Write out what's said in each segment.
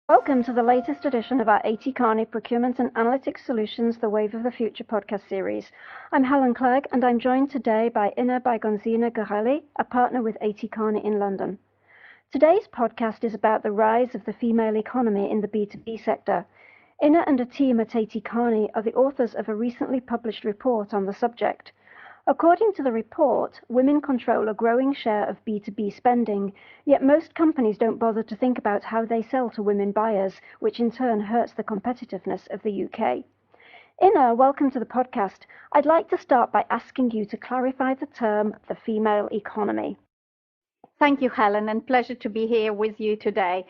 Welcome to the latest edition of our Kearney Procurement and Analytics Solutions, The Wave of the Future podcast series. I'm Helen Clegg, and I'm joined today by Baigozina-Goreli, a partner with Kearney in London. Today's podcast is about the rise of the female economy in the B2B sector. Ina and a team at Kearney are the authors of a recently published report on the subject. According to the report, women control a growing share of B2B spending, yet most companies don't bother to think about how they sell to women buyers, which in turn hurts the competitiveness of the UK. Ina, welcome to the podcast. I'd like to start by asking you to clarify the term the female economy. Thank you, Helen, and pleasure to be here with you today.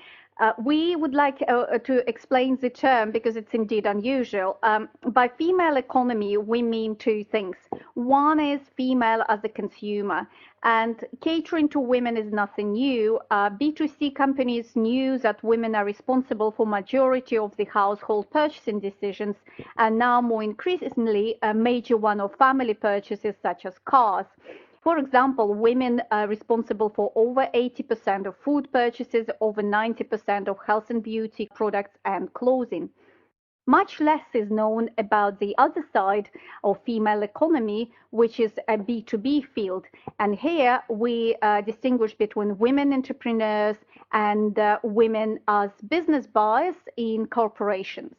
We would like to explain the term because it's indeed unusual. By female economy, we mean two things. One is female as a consumer, and catering to women is nothing new. B2C companies knew that women are responsible for majority of the household purchasing decisions, and now more increasingly, a major one of family purchases such as cars. For example, women are responsible for over 80% of food purchases, over 90% of health and beauty products and clothing. Much less is known about the other side of female economy, which is a B2B field. And here we distinguish between women entrepreneurs and women as business buyers in corporations,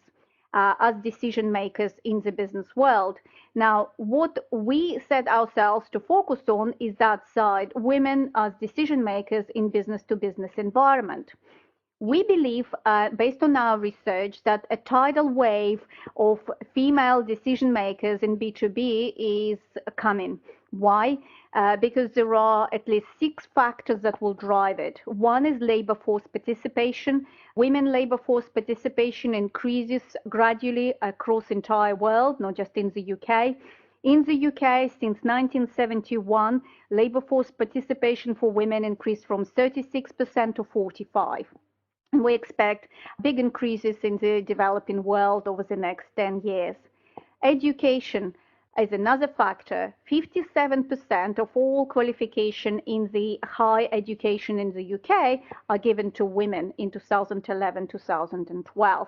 as decision makers in the business world. Now, what we set ourselves to focus on is that side, women as decision makers in business-to-business environment. We believe, based on our research, that a tidal wave of female decision makers in B2B is coming. Why? Because there are at least 6 factors that will drive it. One is labor force participation. Women labor force participation increases gradually across the entire world, not just in the UK. In the UK, since 1971, labor force participation for women increased from 36% to 45%. We expect big increases in the developing world over the next 10 years. Education is another factor. 57% of all qualification in the higher education in the UK are given to women in 2011-2012.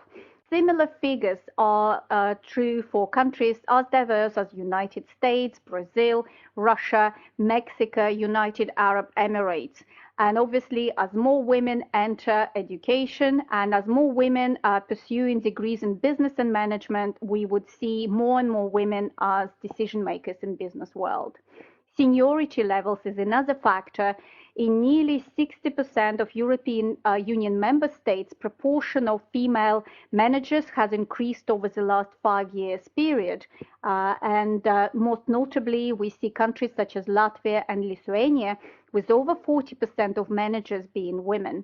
Similar figures are true for countries as diverse as United States, Brazil, Russia, Mexico, United Arab Emirates. And obviously, as more women enter education and as more women are pursuing degrees in business and management, we would see more and more women as decision makers in business world. Seniority levels is another factor. In nearly 60% of European Union member states, proportion of female managers has increased over the last 5 years period. Most notably, we see countries such as Latvia and Lithuania with over 40% of managers being women.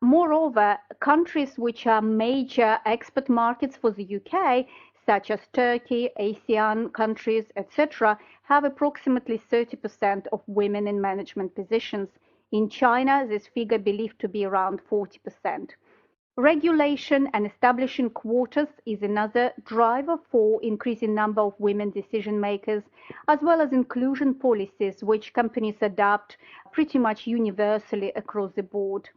Moreover, countries which are major export markets for the UK, such as Turkey, ASEAN countries, etc., have approximately 30% of women in management positions. In China, this figure believed to be around 40%. Regulation and establishing quotas is another driver for increasing number of women decision makers, as well as inclusion policies, which companies adopt pretty much universally across the board.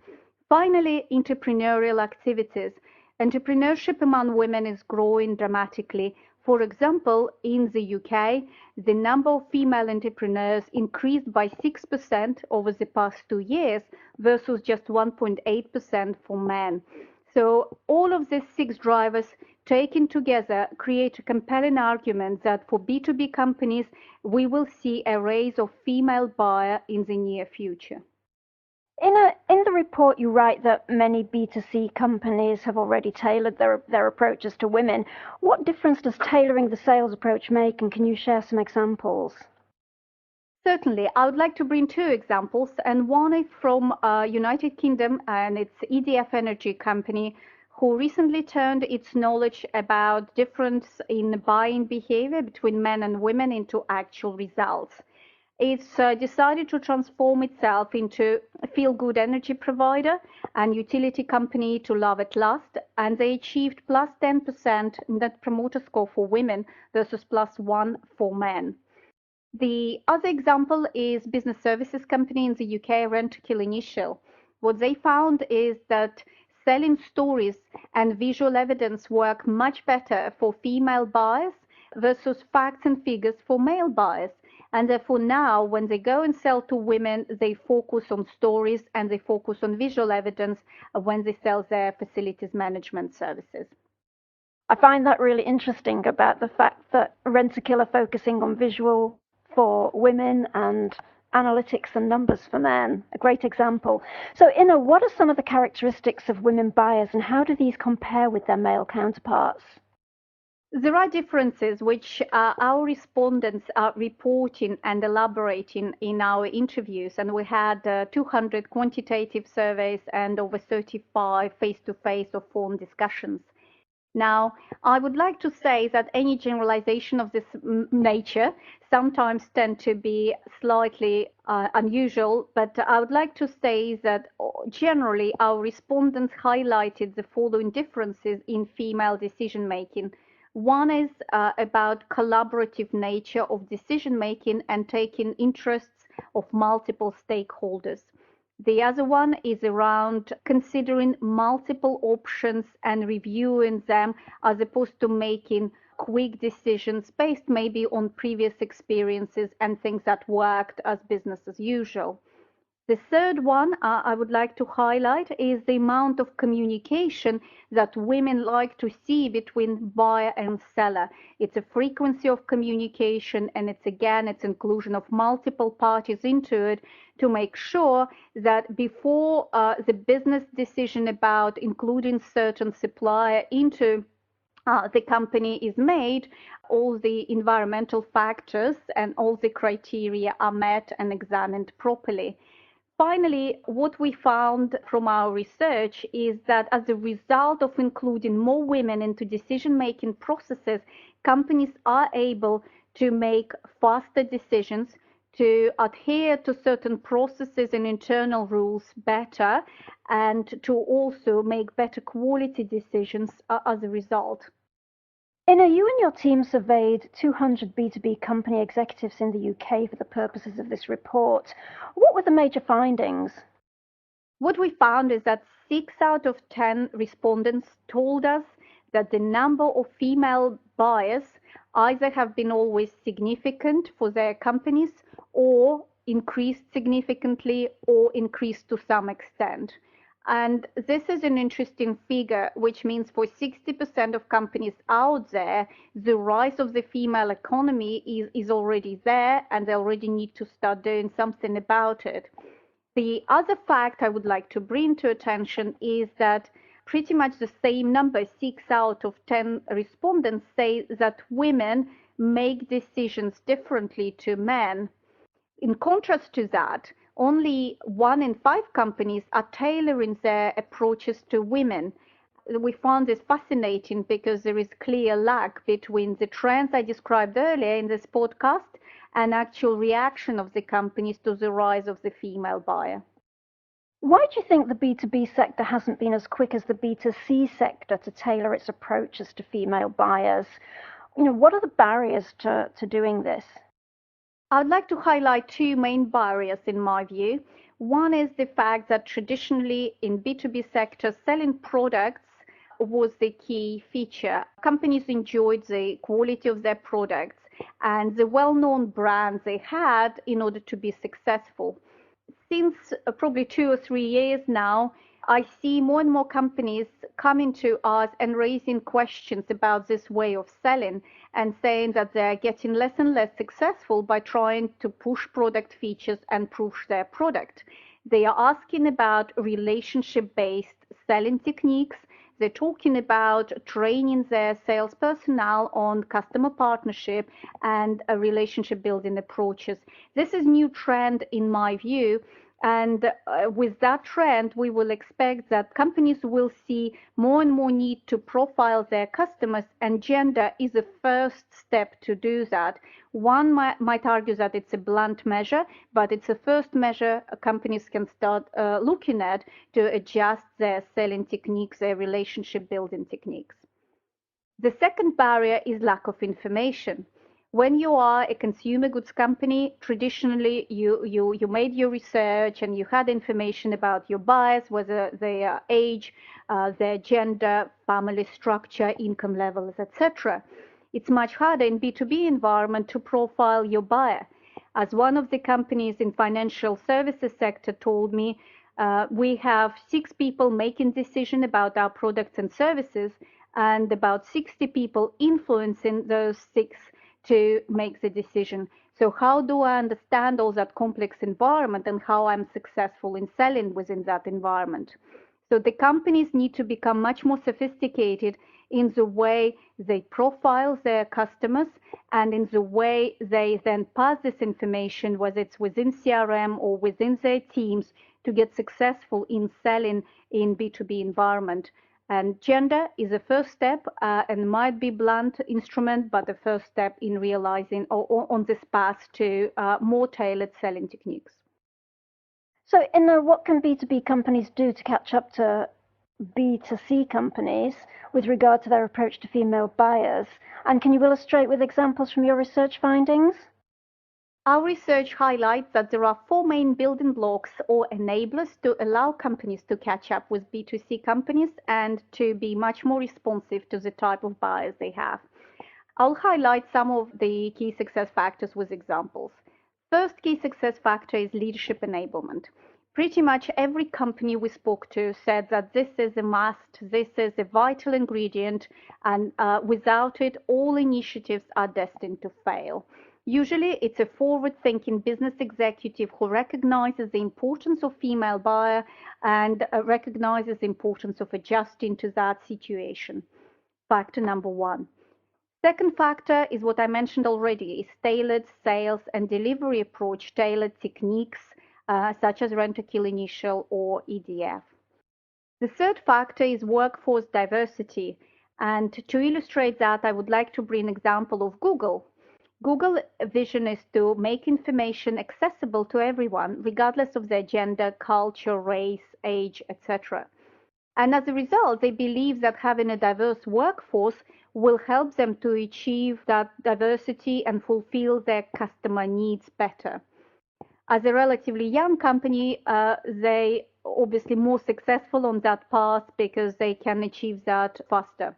Finally, entrepreneurial activities. Entrepreneurship among women is growing dramatically. For example, in the UK, the number of female entrepreneurs increased by 6% over the past 2 years versus just 1.8% for men. So all of these 6 drivers taken together create a compelling argument that for B2B companies, we will see a rise of female buyer in the near future. In the report, you write that many B2C companies have already tailored their approaches to women. What difference does tailoring the sales approach make, and can you share some examples? Certainly. I would like to bring 2 examples, and one is from United Kingdom, and it's EDF Energy company, who recently turned its knowledge about difference in buying behavior between men and women into actual results. It's decided to transform itself into a feel-good energy provider and utility company to love at last, and they achieved plus 10% net promoter score for women versus plus 1 for men. The other example is business services company in the UK, Rentokil Initial. What they found is that selling stories and visual evidence work much better for female buyers versus facts and figures for male buyers. And therefore now, when they go and sell to women, they focus on stories and they focus on visual evidence when they sell their facilities management services. I find that really interesting about the fact that Rentokil are focusing on visual for women and analytics and numbers for men. A great example. So, Ina, what are some of the characteristics of women buyers and how do these compare with their male counterparts? There are differences which our respondents are reporting and elaborating in our interviews, and we had 200 quantitative surveys and over 35 face-to-face or phone discussions. Now, I would like to say that any generalization of this nature sometimes tend to be slightly unusual, but I would like to say that generally our respondents highlighted the following differences in female decision making. One is about collaborative nature of decision making and taking interests of multiple stakeholders. The other one is around considering multiple options and reviewing them as opposed to making quick decisions based maybe on previous experiences and things that worked as business as usual. The third one I would like to highlight is the amount of communication that women like to see between buyer and seller. It's a frequency of communication, and it's inclusion of multiple parties into it to make sure that before the business decision about including certain supplier into the company is made, all the environmental factors and all the criteria are met and examined properly. Finally, what we found from our research is that as a result of including more women into decision-making processes, companies are able to make faster decisions, to adhere to certain processes and internal rules better, and to also make better quality decisions as a result. Ina, you and your team surveyed 200 B2B company executives in the UK for the purposes of this report. What were the major findings? What we found is that 6 out of 10 respondents told us that the number of female buyers either have been always significant for their companies or increased significantly or increased to some extent. And this is an interesting figure, which means for 60% of companies out there, the rise of the female economy is already there, and they already need to start doing something about it. The other fact I would like to bring to attention is that pretty much the same number, 6 out of 10 respondents, say that women make decisions differently to men. In contrast to that, only 1 in 5 companies are tailoring their approaches to women. We found this fascinating because there is clear lag between the trends I described earlier in this podcast and actual reaction of the companies to the rise of the female buyer. Why do you think the B2B sector hasn't been as quick as the B2C sector to tailor its approaches to female buyers? What are the barriers to doing this? I'd like to highlight 2 main barriers in my view. One is the fact that traditionally in B2B sector, selling products was the key feature. Companies enjoyed the quality of their products and the well-known brands they had in order to be successful. Since probably 2 or 3 years now, I see more and more companies coming to us and raising questions about this way of selling and saying that they're getting less and less successful by trying to push product features and push their product. They are asking about relationship-based selling techniques. They're talking about training their sales personnel on customer partnership and relationship building approaches. This is a new trend in my view. And with that trend, we will expect that companies will see more and more need to profile their customers, and gender is a first step to do that. One might argue that it's a blunt measure, but it's a first measure companies can start looking at to adjust their selling techniques, their relationship building techniques. The second barrier is lack of information. When you are a consumer goods company, traditionally you made your research and you had information about your buyers, whether their age, their gender, family structure, income levels, etc. It's much harder in B2B environment to profile your buyer. As one of the companies in financial services sector told me, we have 6 people making decision about our products and services and about 60 people influencing those 6 to make the decision. So how do I understand all that complex environment and how I'm successful in selling within that environment? So the companies need to become much more sophisticated in the way they profile their customers and in the way they then pass this information, whether it's within CRM or within their teams, to get successful in selling in B2B environment. And gender is a first step and might be blunt instrument, but the first step in realizing or on this path to more tailored selling techniques. So, Inna, what can B2B companies do to catch up to B2C companies with regard to their approach to female buyers? And can you illustrate with examples from your research findings? Our research highlights that there are 4 main building blocks or enablers to allow companies to catch up with B2C companies and to be much more responsive to the type of buyers they have. I'll highlight some of the key success factors with examples. First key success factor is leadership enablement. Pretty much every company we spoke to said that this is a must, this is a vital ingredient, and without it, all initiatives are destined to fail. Usually, it's a forward-thinking business executive who recognizes the importance of female buyer and recognizes the importance of adjusting to that situation. Factor number 1. Second factor is what I mentioned already, is tailored sales and delivery approach, tailored techniques such as rent-to-kill initial or EDF. The third factor is workforce diversity. And to illustrate that, I would like to bring an example of Google. Google's vision is to make information accessible to everyone, regardless of their gender, culture, race, age, etc. And as a result, they believe that having a diverse workforce will help them to achieve that diversity and fulfill their customer needs better. As a relatively young company, they obviously more successful on that path because they can achieve that faster.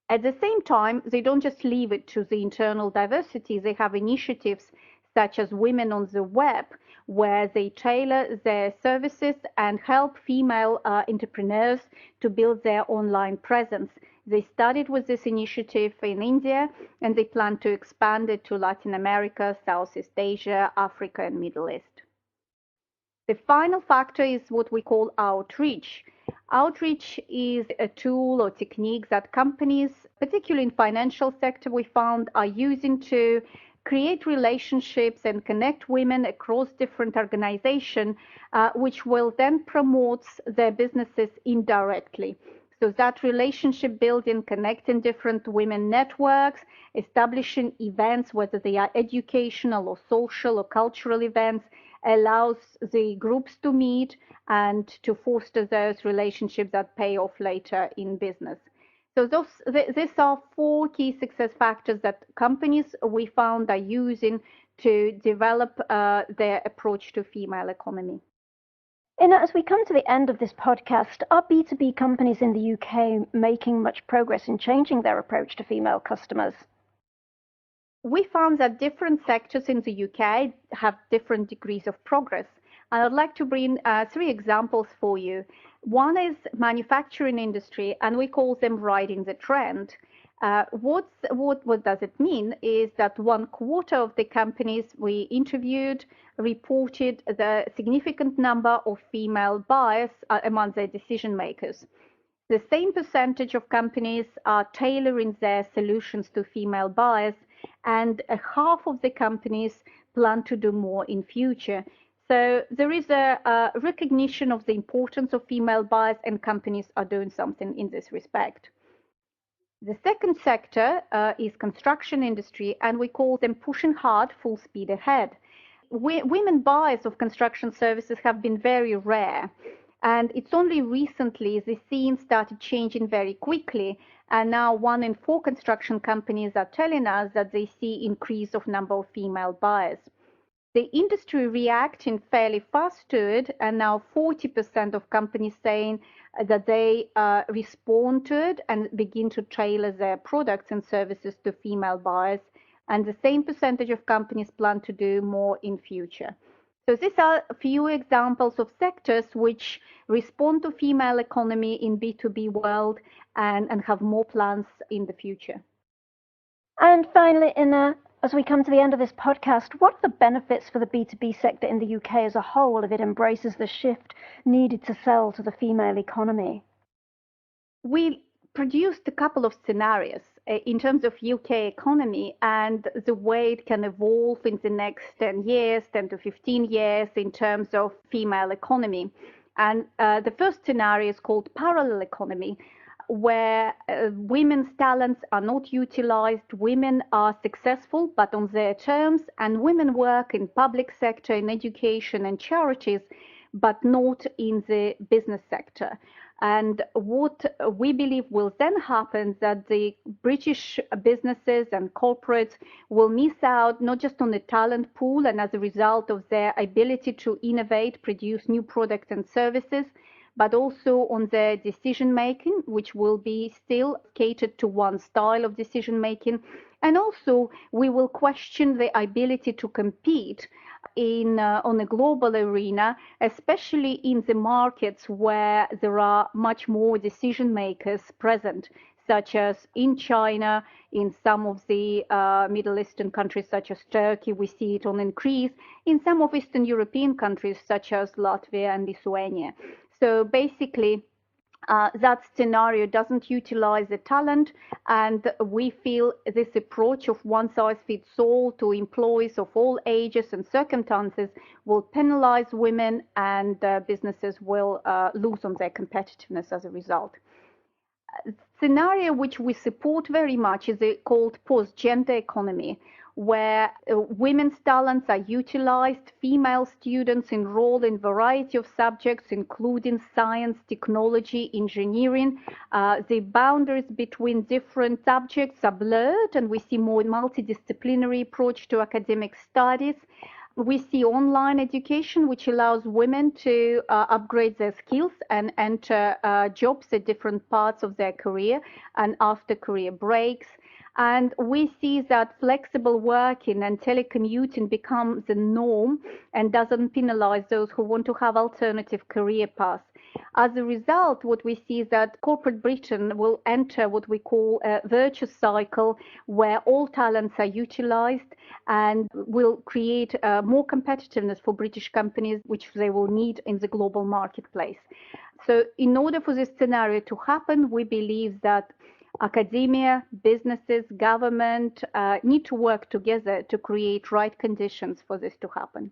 At the same time, they don't just leave it to the internal diversity. They have initiatives such as Women on the Web, where they tailor their services and help female entrepreneurs to build their online presence. They started with this initiative in India, and they plan to expand it to Latin America, Southeast Asia, Africa, and Middle East. The final factor is what we call outreach. Outreach is a tool or technique that companies, particularly in financial sector, we found are using to create relationships and connect women across different organizations, which will then promote their businesses indirectly. So that relationship building, connecting different women networks, establishing events, whether they are educational or social or cultural events, allows the groups to meet and to foster those relationships that pay off later in business. So these are 4 key success factors that companies we found are using to develop their approach to female economy. Inna, as we come to the end of this podcast, are B2B companies in the UK making much progress in changing their approach to female customers? We found that different sectors in the UK have different degrees of progress. And I'd like to bring 3 examples for you. One is manufacturing industry, and we call them riding the trend. What does it mean is that 1/4 of the companies we interviewed reported the significant number of female buyers among their decision makers. The same percentage of companies are tailoring their solutions to female buyers, and half of the companies plan to do more in future. So there is a recognition of the importance of female buyers, and companies are doing something in this respect. The second sector is construction industry, and we call them pushing hard, full speed ahead. Women buyers of construction services have been very rare. And it's only recently the scene started changing very quickly. And now 1 in 4 construction companies are telling us that they see increase of number of female buyers. The industry reacting fairly fast to it, and now 40% of companies saying that they respond to it and begin to tailor their products and services to female buyers. And the same percentage of companies plan to do more in future. So these are a few examples of sectors which respond to female economy in B2B world and have more plans in the future. And finally, Ina, as we come to the end of this podcast, what are the benefits for the B2B sector in the UK as a whole if it embraces the shift needed to sell to the female economy? We produced a couple of scenarios in terms of UK economy and the way it can evolve in the next 10 years, 10 to 15 years in terms of female economy. And the first scenario is called parallel economy, where women's talents are not utilized, women are successful but on their terms, and women work in public sector, in education and charities, but not in the business sector. And what we believe will then happen is that the British businesses and corporates will miss out not just on the talent pool and as a result of their ability to innovate, produce new products and services, but also on their decision making, which will be still catered to one style of decision making. And also we will question the ability to compete on a global arena, especially in the markets where there are much more decision makers present, such as in China, in some of the Middle Eastern countries such as Turkey, we see it on increase, in some of Eastern European countries such as Latvia and Lithuania. So basically, that scenario doesn't utilize the talent, and we feel this approach of one size fits all to employees of all ages and circumstances will penalize women, and businesses will lose on their competitiveness as a result. Scenario which we support very much is called post-gender economy, where women's talents are utilized, female students enroll in a variety of subjects, including science, technology, engineering. The boundaries between different subjects are blurred, and we see more multidisciplinary approach to academic studies. We see online education, which allows women to upgrade their skills and enter jobs at different parts of their career and after career breaks. And we see that flexible working and telecommuting becomes the norm and doesn't penalize those who want to have alternative career paths. As a result, what we see is that corporate Britain will enter what we call a virtuous cycle where all talents are utilized and will create more competitiveness for British companies, which they will need in the global marketplace. So in order for this scenario to happen, we believe that academia, businesses, government need to work together to create right conditions for this to happen.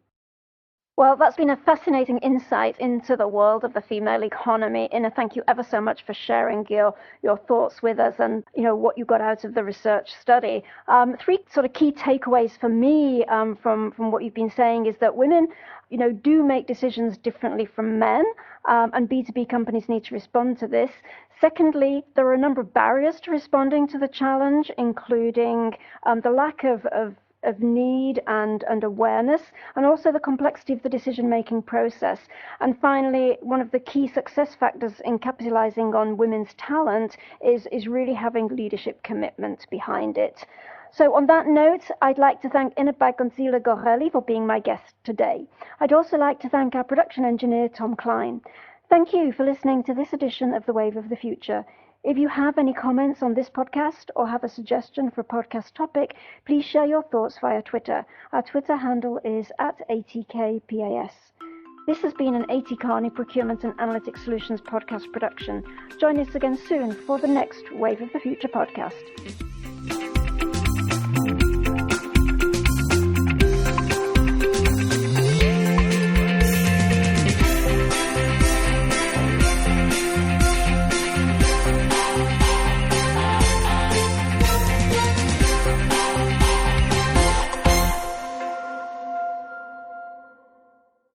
Well, that's been a fascinating insight into the world of the female economy. Ina, thank you ever so much for sharing your thoughts with us and what you got out of the research study. 3 sort of key takeaways for me from what you've been saying is that women do make decisions differently from men, and B2B companies need to respond to this. Secondly, there are a number of barriers to responding to the challenge, including the lack of need and awareness, and also the complexity of the decision-making process. And finally, one of the key success factors in capitalizing on women's talent is really having leadership commitment behind it. So on that note, I'd like to thank Baigozina-Goreli for being my guest today. I'd also like to thank our production engineer, Tom Klein. Thank you for listening to this edition of The Wave of the Future. If you have any comments on this podcast or have a suggestion for a podcast topic, please share your thoughts via Twitter. Our Twitter handle is @ATKPAS. This has been an AT Kearney Procurement and Analytics Solutions podcast production. Join us again soon for the next Wave of the Future podcast.